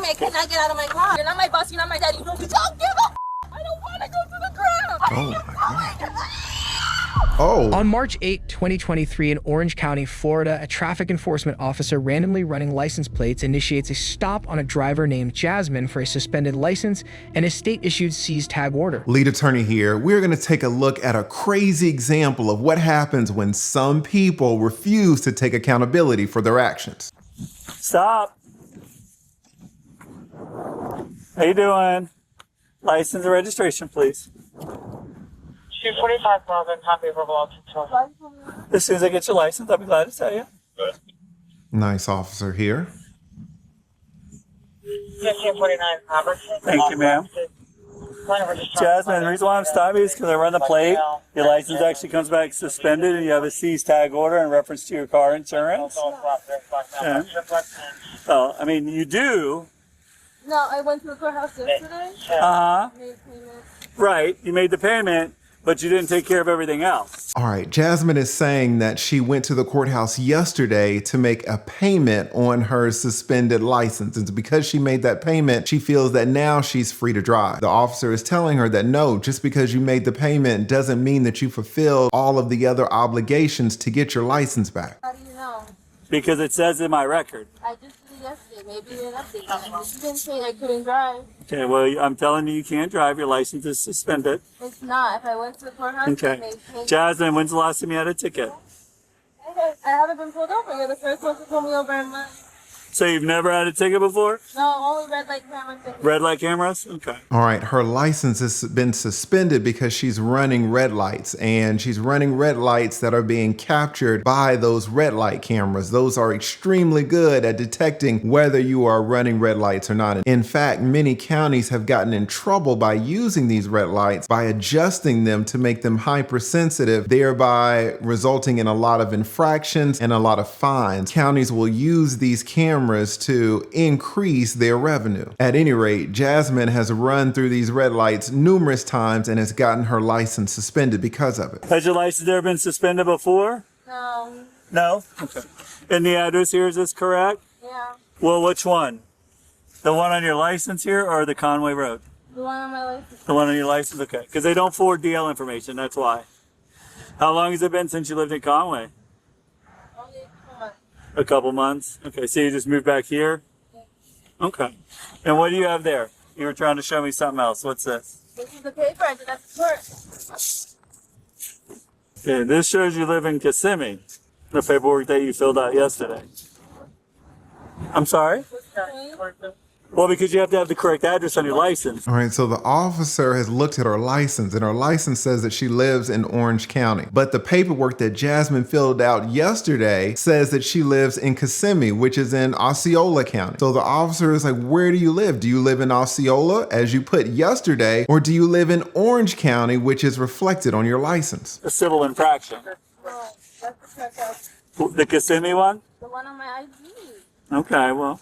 me I cannot get out of my car. You're not my boss, you're not my daddy. You don't give a I don't want to go to the ground. Oh my God. Oh. On March 8, 2023, in Orange County, Florida, a traffic enforcement officer randomly running license plates initiates a stop on a driver named Jasmine for a suspended license and a state-issued seize tag order. Lead attorney here. We're going to take a look at a crazy example of what happens when some people refuse to take accountability for their actions. Stop. How you doing? License and registration, please. 245 Robin, happy verbal control. As soon as I get your license, I'll be glad to tell you. Nice officer here. 1549 Robert. Thank you, ma'am. Jasmine, the reason why I'm stopping you is because I run the plate. Your license actually comes back suspended and you have a seize tag order in reference to your car insurance. Yeah. Well, I mean, you do. No, I went to the courthouse yesterday. Uh-huh. Made payment. Right, you made the payment, but you didn't take care of everything else. All right, Jasmine is saying that she went to the courthouse yesterday to make a payment on her suspended license. And because she made that payment, she feels that now she's free to drive. The officer is telling her that no, just because you made the payment doesn't mean that you fulfilled all of the other obligations to get your license back. How do you know? Because it says in my record. I just did it yesterday. Maybe you didn't update it. You didn't say I couldn't drive. Okay, well, I'm telling you, you can't drive. Your license is suspended. It's not. If I went to the courthouse, I Okay. made payment. Jasmine, when's the last time you had a ticket? I haven't been pulled over. You're the first one to pull me over in months. So you've never had a ticket before? No, only red light camera thing. Red light cameras? Okay. All right, her license has been suspended because she's running red lights, and she's running red lights that are being captured by those red light cameras. Those are extremely good at detecting whether you are running red lights or not. In fact, many counties have gotten in trouble by using these red lights by adjusting them to make them hypersensitive, thereby resulting in a lot of infractions and a lot of fines. Counties will use these cameras to increase their revenue. At any rate, Jasmine has run through these red lights numerous times and has gotten her license suspended because of it. Has your license ever been suspended before? No. No? Okay. And the address here, is this correct? Yeah. Well, which one? The one on your license here or the Conway Road? The one on my license. The one on your license? Okay. Because they don't forward DL information, that's why. How long has it been since you lived in Conway? Only a couple months. A couple months? Okay, so you just moved back here? Okay. And what do you have there? You were trying to show me something else. What's this? This is the paper I did at the court. Okay, this shows you live in Kissimmee. The paperwork that you filled out yesterday. I'm sorry? Well, because you have to have the correct address on your license. All right, so the officer has looked at her license, and her license says that she lives in Orange County. But the paperwork that Jasmine filled out yesterday says that she lives in Kissimmee, which is in Osceola County. So the officer is like, where do you live? Do you live in Osceola, as you put yesterday, or do you live in Orange County, which is reflected on your license? A civil infraction. No, that's the correct address. The Kissimmee one? The one on my ID. Okay, well,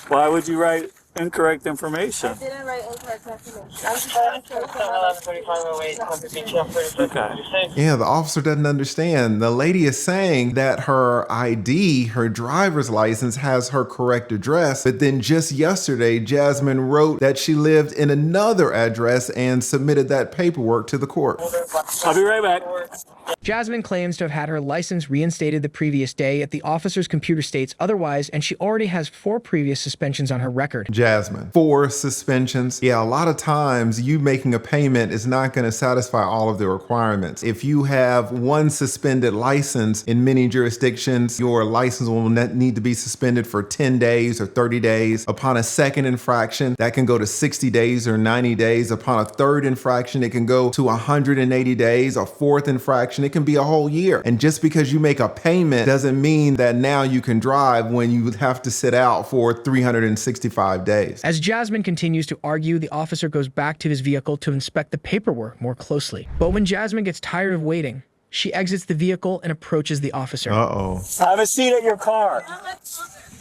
why would you write incorrect information? I didn't write incorrect information. I'm just trying to say Okay. Yeah, the officer doesn't understand. The lady is saying that her ID, her driver's license, has her correct address, but then just yesterday, Jasmine wrote that she lived in another address and submitted that paperwork to the court. I'll be right back. Jasmine claims to have had her license reinstated the previous day, yet the officer's computer states otherwise, and she already has 4 previous suspensions on her record. Jasmine, 4 suspensions. Yeah, a lot of times you making a payment is not going to satisfy all of the requirements. If you have 1 suspended license in many jurisdictions, your license will need to be suspended for 10 days or 30 days. Upon a second infraction, that can go to 60 days or 90 days. Upon a third infraction, it can go to 180 days. A fourth infraction, it can be a whole year. And just because you make a payment doesn't mean that now you can drive when you have to sit out for 365 days. As Jasmine continues to argue, the officer goes back to his vehicle to inspect the paperwork more closely. But when Jasmine gets tired of waiting, she exits the vehicle and approaches the officer. Uh-oh. Have a seat at your car.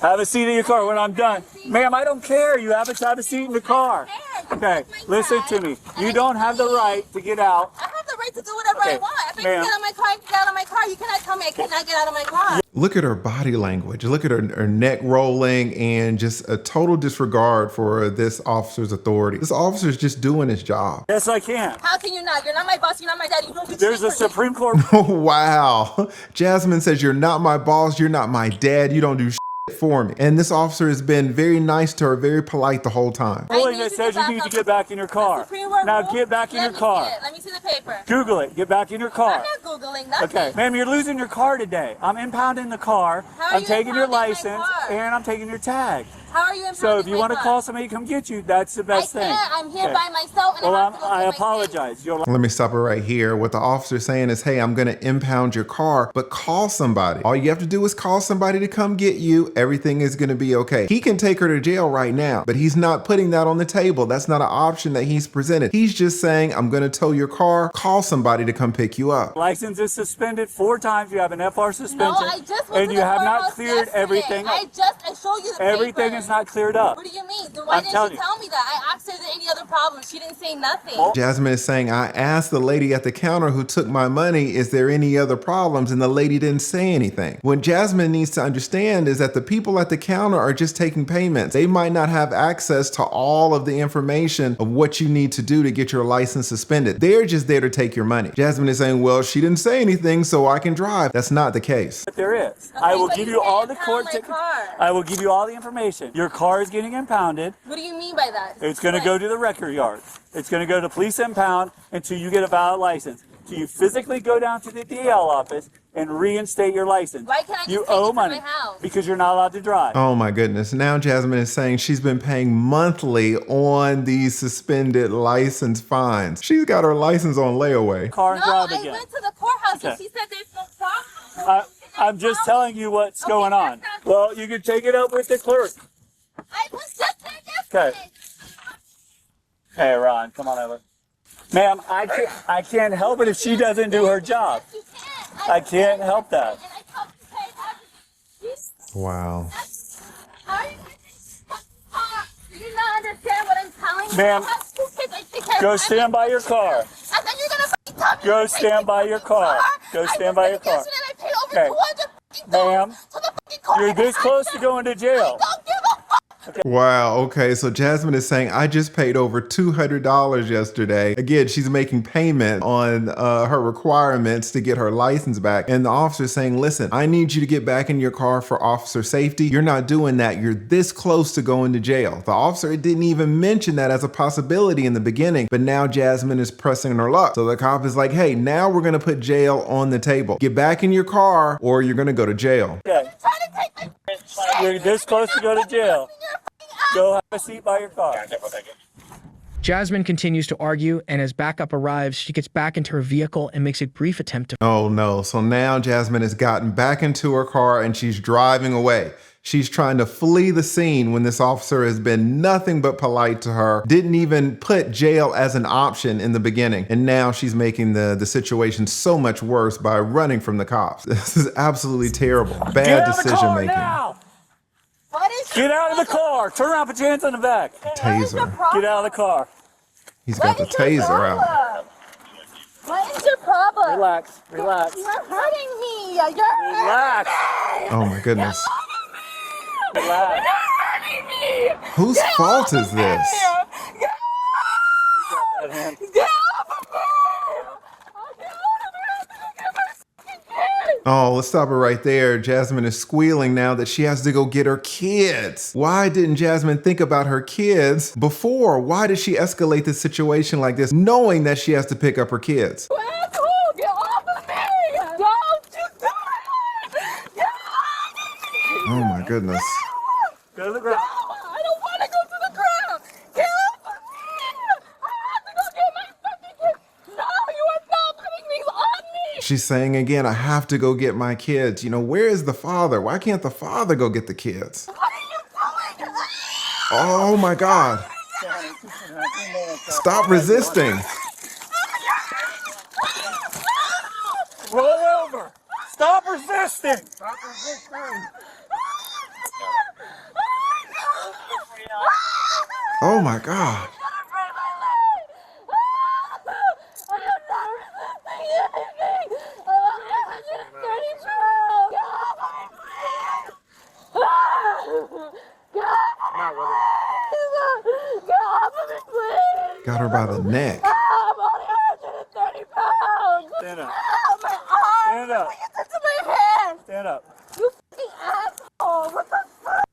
Have a seat in your car when I'm done. Ma'am, I don't care. You have to have a seat in the car. Okay, listen to me. You don't have the right to get out. I have the right to do whatever I want. If I can get out of my car, I can get out of my car. You cannot tell me I cannot get out of my car. Look at her body language. Look at her neck rolling and just a total disregard for this officer's authority. This officer's just doing his job. Yes, I can. How can you not? You're not my boss. You're not my daddy. You don't do There's shit a for me. Supreme Court. Wow. Jasmine says, you're not my boss. You're not my dad. You don't do for me. And this officer has been very nice to her, very polite the whole time. Ruling that says you need to get back in your car. Now get back in your car. Let me see the paper. Google it. Get back in your car. I'm not Googling nothing. Okay. Ma'am, you're losing your car today. I'm impounding the car. How are I'm you taking your impounding my license car? and I'm taking your tag. How are you impounding So if you my want to car? call somebody to come get you, that's the best thing. I can't. I'm here Okay. by myself and Well, I have to go I get my apologize. You're Let me stop it right here. What the officer's saying is, hey, I'm going to impound your car, but call somebody. All you have to do is call somebody to come get you. Everything is going to be okay. He can take her to jail right now, but he's not putting that on the table. That's not an option that he's presented. He's just saying, I'm going to tow your car. Call somebody to come pick you up. license is suspended 4 times. You have an FR suspension. No, I just went and to you the have not courthouse cleared yesterday. everything. I showed you the Everything paper. is not cleared up. What do you mean? Then why I'm didn't telling she you. tell me that? I asked her, is there any other problems? She didn't say nothing. Jasmine is saying, I asked the lady at the counter who took my money, is there any other problems? And the lady didn't say anything. What Jasmine needs to understand is that the people at the counter are just taking payments. They might not have access to all of the information of what you need to do to get your license suspended. They're just there to take your money. Jasmine is saying, well, she didn't say anything, so I can drive. That's not the case. There is. I will but give you you all can't the impound court my tickets. car. I will give you all the information. Your car is getting impounded. What do you mean by that? It's going to go to the record yard. It's going to go to police impound until you get a valid license. So you physically go down to the DL office and reinstate your license. Why can't I just you take it owe to money my house? because you're not allowed to drive. Oh my goodness. Now Jasmine is saying she's been paying monthly on these suspended license fines. She's got her license on layaway. Car and No, drive I again. went to the courthouse and Okay. she said there's no problem. I'm just telling you what's going on. that's not- Well, you can take it up with the clerk. I was just there Okay. Hey, Ron, come on over. Ma'am, I can't help it if she doesn't do her job. You can't. I can't help that. And I told you to pay that. Wow. How are you? Do you not understand what I'm telling you? Ma'am, I have 2 kids. I take care of Go them. stand by your car. And then you're gonna fucking tell me Go to pay stand by your car. Go stand by your car. Yesterday and I paid over Okay. $200 Ma'am, to the fucking court. You're this close to going to jail. Don't give a fuck. Wow. Okay. So Jasmine is saying, I just paid over $200 yesterday. Again, she's making payment on her requirements to get her license back. And the officer is saying, listen, I need you to get back in your car for officer safety. You're not doing that. You're this close to going to jail. The officer didn't even mention that as a possibility in the beginning, but now Jasmine is pressing her luck. So the cop is like, hey, now we're going to put jail on the table. Get back in your car or you're going to go to jail. Okay. Trying to take my shit. You're this close to go to jail. Go have a seat by your car. Jasmine continues to argue, and as backup arrives, she gets back into her vehicle and makes a brief attempt to. Oh no. So now Jasmine has gotten back into her car and she's driving away. She's trying to flee the scene when this officer has been nothing but polite to her, didn't even put jail as an option in the beginning. And now she's making the situation so much worse by running from the cops. This is absolutely terrible. Get Bad out of the decision car making. now! What is Get out of the car! Turn around, put your hands on the back. Taser. Get out of the car. He's got the taser out. What is your problem? Relax, relax, You're hurting me. You're hurting relax, Oh my goodness. me. relax. You're hurting me. Whose fault is this? Get That hand. off of me. Get off of me. I have to go get my fucking kids. Oh, let's stop it right there. Jasmine is squealing now that she has to go get her kids. Why didn't Jasmine think about her kids before? Why did she escalate this situation like this, knowing that she has to pick up her kids? Asshole, get off of me. Don't you do it. Get off of me. Oh my goodness. Go to the ground. I don't want to go to the ground. Get off of me. I have to go get my fucking kids. No, you are not putting these on me. She's saying again, I have to go get my kids. You know, where is the father? Why can't the father go get the kids? What are you doing? Oh my God. Stop resisting. Roll over. Stop resisting. Stop resisting. Oh my God. Get off of me, please. Got her by the neck. I'm only 130 pounds. Stand up. Ah, my arm. Stand up. Look at my hand. Stand up. You fucking asshole. What the fuck?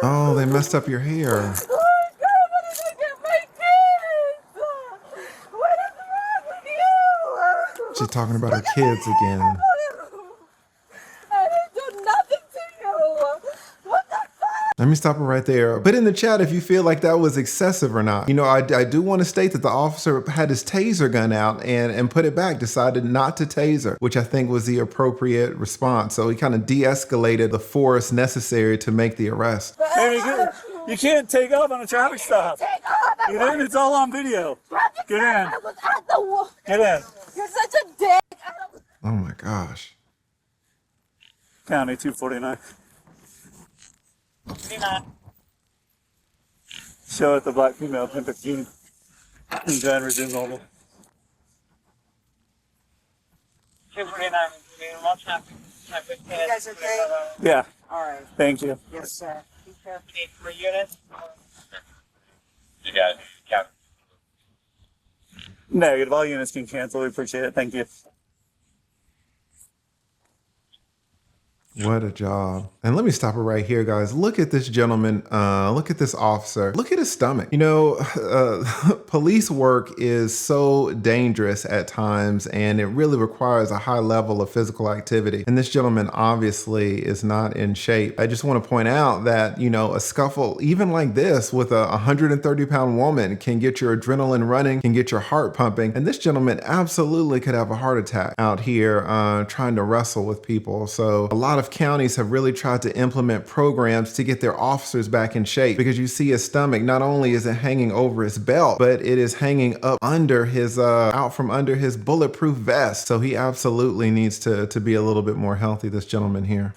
Oh, they messed up your hair. Oh my God, what did I get my kids? What is wrong with you? She's talking about her kids again. I didn't do nothing to you. What the fuck? Let me stop it right there. Put in the chat if you feel like that was excessive or not. You know, I do want to state that the officer had his taser gun out and put it back, decided not to taser, which I think was the appropriate response. So he kind of de-escalated the force necessary to make the arrest. Hey, you can't take off on a traffic stop. Take off. Get in, it's all on video. Get in. I was at the wall. Get in. You're such a dick. I don't... Oh my gosh. County 249. 39. Show it the black female 1015. And then resume normal. 249. One time. You guys okay? Yeah, All right. thank you. Yes, sir. Need for units? You got it. Count. Negative. All units can cancel. We appreciate it. Thank you. What a job. And let me stop it right here, guys. Look at this gentleman. Look at this officer. Look at his stomach. You know, police work is so dangerous at times, and it really requires a high level of physical activity. And this gentleman obviously is not in shape. I just want to point out that, you know, a scuffle, even like this with a 130-pound woman, can get your adrenaline running, can get your heart pumping. And this gentleman absolutely could have a heart attack out here trying to wrestle with people. So a lot of counties have really tried to implement programs to get their officers back in shape, because you see his stomach, not only is it hanging over his belt, but it is hanging up under his out from under his bulletproof vest. So he absolutely needs to be a little bit more healthy, this gentleman here.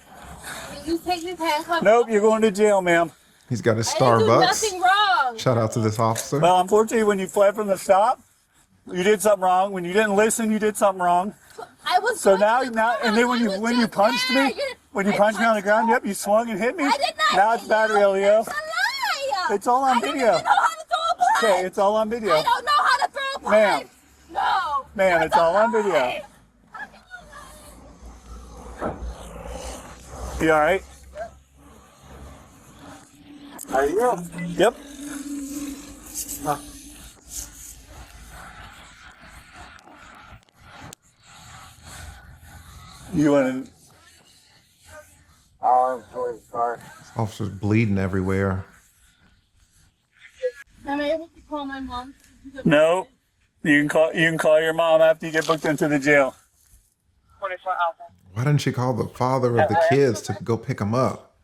You take these handcuffs. Nope, you're going to jail, ma'am. He's got his I didn't do Starbucks. nothing wrong. Shout out to this officer. Well, unfortunately, when you fled from the stop, you did something wrong. When you didn't listen, you did something wrong. I was So going now, to the now, and then when ground. I was you just punched there. me, when you I punched me on the ground, you. yep, you swung and hit me. I did not. Now it's battery, Leo. That's a lie. It's all on I don't video. even know how to throw a punch. Okay, it's all on video. I don't know how to throw a punch. Ma'am. No. Ma'am, That's it's all a on lie. video. You all right? Are you? Yep. You want to? Officer's bleeding everywhere. Am I able to call my mom? No. You can call your mom after you get booked into the jail. 44 Alpha. Why didn't she call the father of the kids to go pick him up?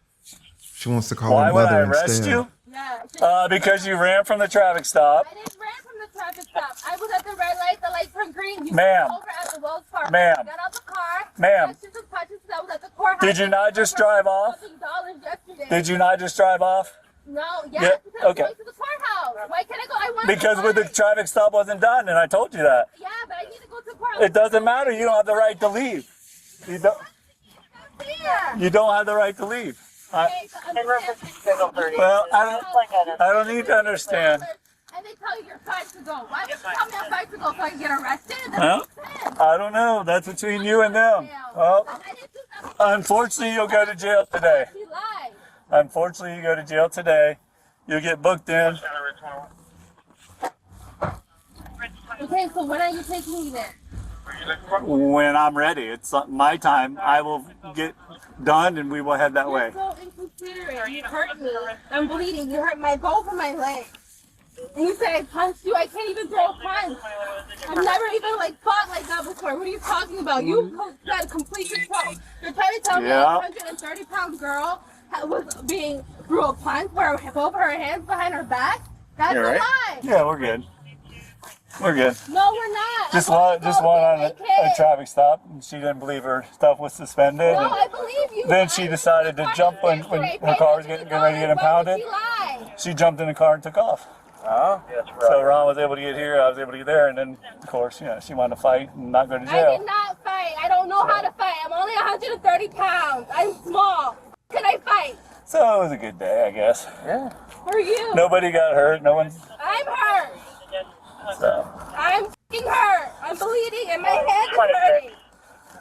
She wants to call Why her would I mother arrest instead. you? Yeah. Because you ran from the traffic stop. I didn't run from the traffic stop. I was at the red light. The light turned green. You Ma'am. over at the Wells Fargo. Ma'am. I got out the car. Ma'am. I took the punches. I was at the courthouse. Did you not just drive off? $1,000 yesterday. Did you not just drive off? No. Yeah. Yeah, Because I'm okay. going to the courthouse. Why can't I go? I want Because to with the traffic stop wasn't done, and I told you that. Yeah, but I need to go to the courthouse. It doesn't matter. You don't have the right to leave. You don't have the right to leave. In reference to schedule 30. Well, I don't need to understand. And they tell you you're fine to go. Why would you tell me I'm fine to go so I can get arrested? That Well, makes sense. I don't know. That's between you and them. Well, I didn't do nothing. unfortunately, you'll go to jail today. She lied. Unfortunately, you go to jail today. You'll get booked in. Okay, so when are you taking me there? When I'm ready. It's my time. I will get done, and we will head that way. You're so inconsiderate. You hurt me. I'm bleeding. You hurt both of my legs. And you say I punched you. I can't even throw a punch. I've never even fought like that before. What are you talking about? You got complete control. You're trying to tell me Yeah. a 130-pound girl was being threw a punch where both her hands behind her back? That's You're a right. lie. Yeah, we're good. We're good. No, we're not. Just I'm one, gonna just go one get on my a kid. traffic stop. And she didn't believe her stuff was suspended. No, and I believe you. then she decided to jump when her car was getting ready to get impounded. She lied. She jumped in the car and took off. Oh, So Ron was able to get here, I was able to get there, and then, of course, she wanted to fight and not go to I jail. did not fight. I don't know how to fight. I'm only 130 pounds. I'm small. Can I fight? So it was a good day, I guess. Yeah. Who are you? Nobody got hurt. No one's. I'm hurt. So. I'm f***ing hurt. I'm bleeding and my head is hurting.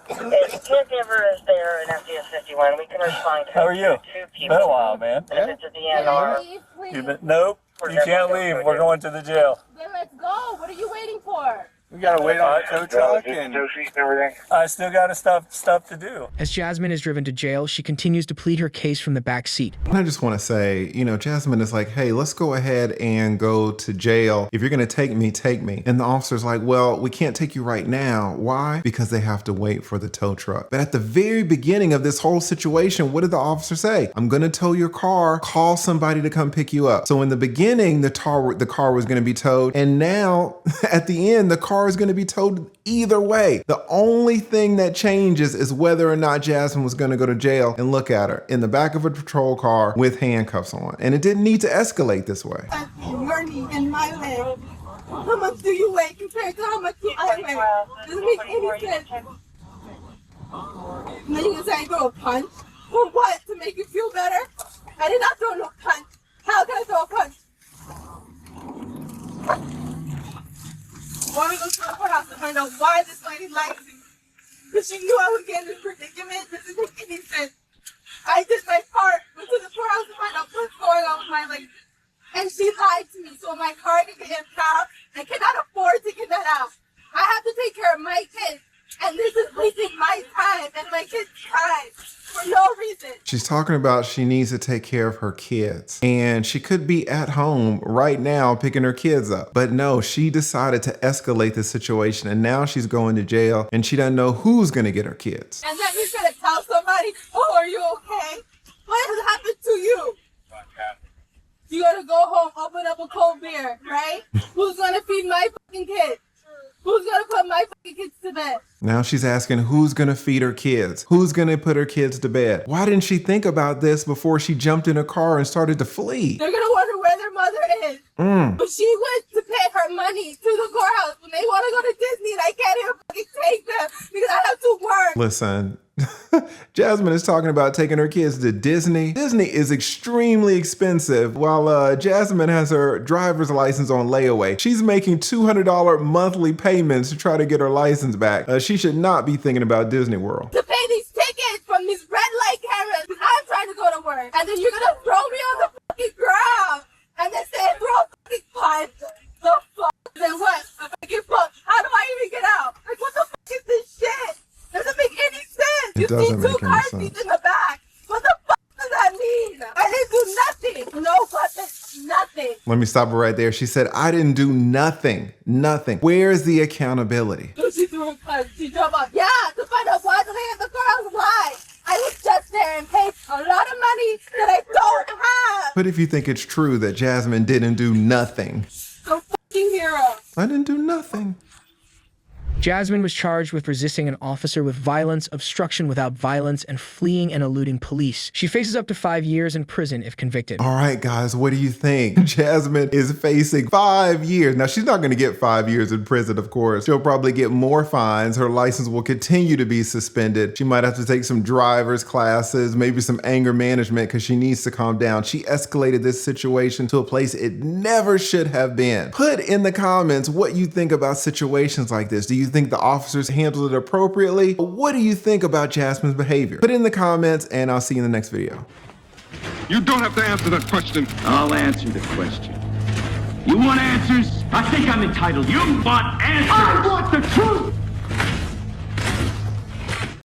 If the caregiver is there in FDS 51, we can respond to How are you? two people. Been a while, man. If it's a Can DNR, you leave, please? You've been, nope. You can't leave. We're going to the jail. Then let's go. What are you waiting for? We gotta wait on the tow truck and I still got stuff to do. As Jasmine is driven to jail, she continues to plead her case from the back seat. I just want to say, you know, Jasmine is like, hey, let's go ahead and go to jail. If you're going to take me, take me. And the officer's like, well, we can't take you right now. Why? Because they have to wait for the tow truck. But at the very beginning of this whole situation, what did the officer say? I'm going to tow your car. Call somebody to come pick you up. So in the beginning, the car was going to be towed. And now at the end, the car is going to be towed either way. The only thing that changes is whether or not Jasmine was going to go to jail. And look at her in the back of a patrol car with handcuffs on. And it didn't need to escalate this way. Your knee and my leg. How much do you weigh compared to how much I weigh? Doesn't make any sense. And then you can say I throw a punch? For what? To make you feel better? I did not throw no punch. How can I throw a punch? Why don't we go to the courthouse to find out why this lady lied to me? Because she knew I would get in this predicament. This doesn't make any sense. I did my part, went to the courthouse to find out what's going on with my leg. And she lied to me, so my car can get impounded. I cannot afford to get that out. I have to take care of my kids. And this is wasting my time and my kids' time for no reason. She's talking about she needs to take care of her kids. And she could be at home right now picking her kids up. But no, she decided to escalate the situation. And now she's going to jail and she doesn't know who's going to get her kids. And then you're going to tell somebody, oh, are you okay? What has happened to you? You got to go home, open up a cold beer, right? Who's going to feed my fucking kids? Who's going to put my fucking kids to bed? Now she's asking who's going to feed her kids? Who's going to put her kids to bed? Why didn't she think about this before she jumped in her car and started to flee? They're going to wonder where their mother is. But she went to pay her money to the courthouse when they want to go to Disney and I can't even fucking take them because I have to work. Listen, Jasmine is talking about taking her kids to Disney. Disney is extremely expensive while Jasmine has her driver's license on layaway. She's making $200 monthly payments to try to get her license back. She should not be thinking about Disney World. To pay these tickets from these red light cameras because I'm trying to go to work. And then you're going to throw me on the fucking ground and then say throw a fucking punch. The fuck? Then what? If I get fucked, how do I even get out? Like what the fuck is this shit? Doesn't make any sense. It doesn't see make two any car sense. seats in the back. What the fuck does that mean? I didn't do nothing. No weapons, nothing. Let me stop her right there. She said, I didn't do nothing. Nothing. Where's the accountability? So she threw a punch. She jumped up. Yeah, to find out why the girls lied. I was just there and paid a lot of money that I don't have. But if you think it's true that Jasmine didn't do nothing. So fucking hero. I didn't do nothing. Jasmine was charged with resisting an officer with violence, obstruction without violence, and fleeing and eluding police. She faces up to 5 years in prison if convicted. All right, guys, what do you think? Jasmine is facing 5 years. Now, she's not going to get 5 years in prison, of course. She'll probably get more fines. Her license will continue to be suspended. She might have to take some driver's classes, maybe some anger management because she needs to calm down. She escalated this situation to a place it never should have been. Put in the comments what you think about situations like this. Do you think the officers handled it appropriately? What do you think about Jasmine's behavior? Put it in the comments and I'll see you in the next video. You don't have to answer that question. I'll answer the question. You want answers? I think I'm entitled. You want answers? I want the truth!